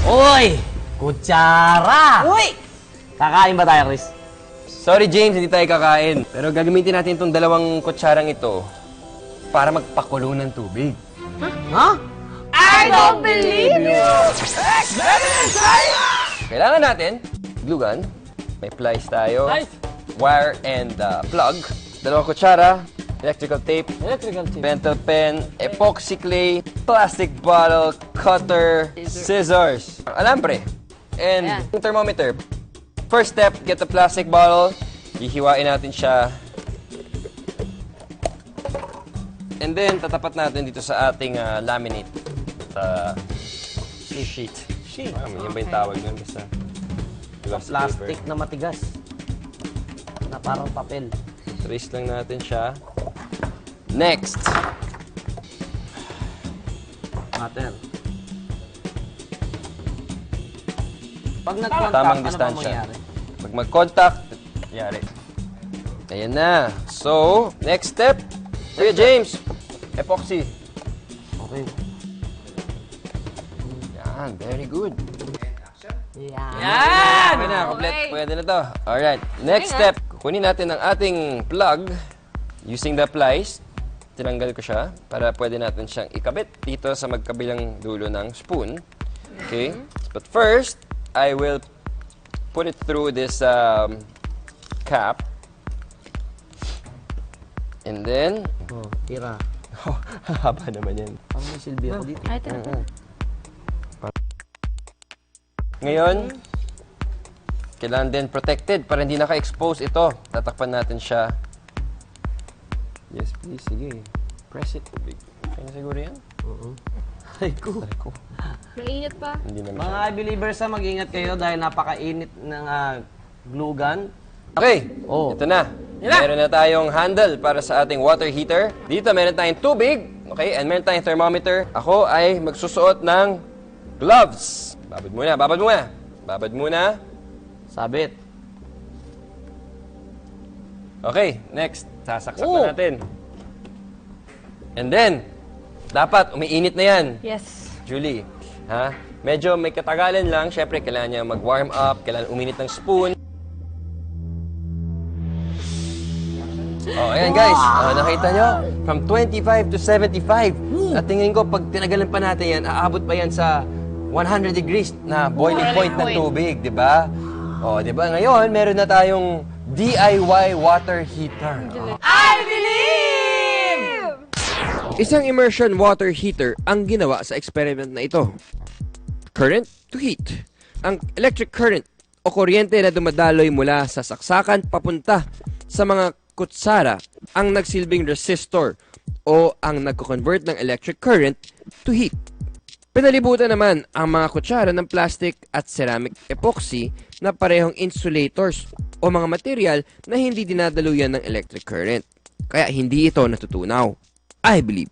Uy! Kutsara! Uy! Kakain ba tayo, Chris? Sorry, James, hindi tayo kakain. Pero gagamitin natin itong dalawang kutsarang ito para magpakulo ng tubig. Ha? I don't believe you! Kailangan natin, glue gun, may plies tayo, wire and plug, dalawang kutsara, electrical tape, pentel pen, epoxy clay, plastic bottle, cutter, scissors, alambre, and yung thermometer. First step, get the plastic bottle, hihiwain natin siya, and then tatapat natin dito sa ating laminate sheet. Sheet? Yan ba yung tawag nun? Basta Plastic na matigas. Na parang papel. trace lang natin siya. Next! Mater. Pag nag-contact, Tamang ano ba distansya. mangyari? Pag mag-contact, yari. Ayan na. So, next step. Kuya James, epoxy. Okay. Yan, very good. Yan! Okay na, complete. Pwede na to. Alright, next step. Kunin natin ang ating plug using the plies. Tinanggal ko siya para pwede natin siyang ikabit dito sa magkabilang dulo ng spoon. Okay? But first, I will put it through this cap. And then, Oh, tira. haba naman yan. Ang may silbi ako dito. Ay, tira. Ngayon, kailangan din protected para hindi naka-expose ito. Tatakpan natin siya. Yes, please. Sige. Press it. Kaya na siguro yan? Ay ko. Mainit pa. Hindi naman Mga siya. believers, mag-ingat kayo dahil napakainit ng glue gun. Okay. Oh. Ito na. Meron na tayong handle para sa ating water heater. Dito, meron tayong tubig. Okay? And meron tayong thermometer. Ako ay magsusuot ng gloves. Babad muna. Babad muna. Babad muna. Sabit. Okay, next. Sasaksak Oh. na natin. And then, dapat umiinit na yan. Yes. Julie, ha? Medyo may katagalan lang. Siyempre, kailangan niya mag-warm up, kailangan uminit ng spoon. Oh, ayan guys. Oh, nakita nyo? From 25 to 75. At tingin ko, pag tinagalan pa natin yan, aabot pa yan sa 100 degrees na boiling point ng tubig, di ba? Oh, di ba? Ngayon, meron na tayong DIY water heater. I believe! Isang immersion water heater ang ginawa sa experiment na ito. Current to heat. Ang electric current o kuryente na dumadaloy mula sa saksakan papunta sa mga kutsara ang nagsilbing resistor o ang nagko-convert ng electric current to heat. Pinalibutan naman ang mga kutsara ng plastic at ceramic epoxy na parehong insulators o mga material na hindi dinadaluyan ng electric current. Kaya hindi ito natutunaw. I believe.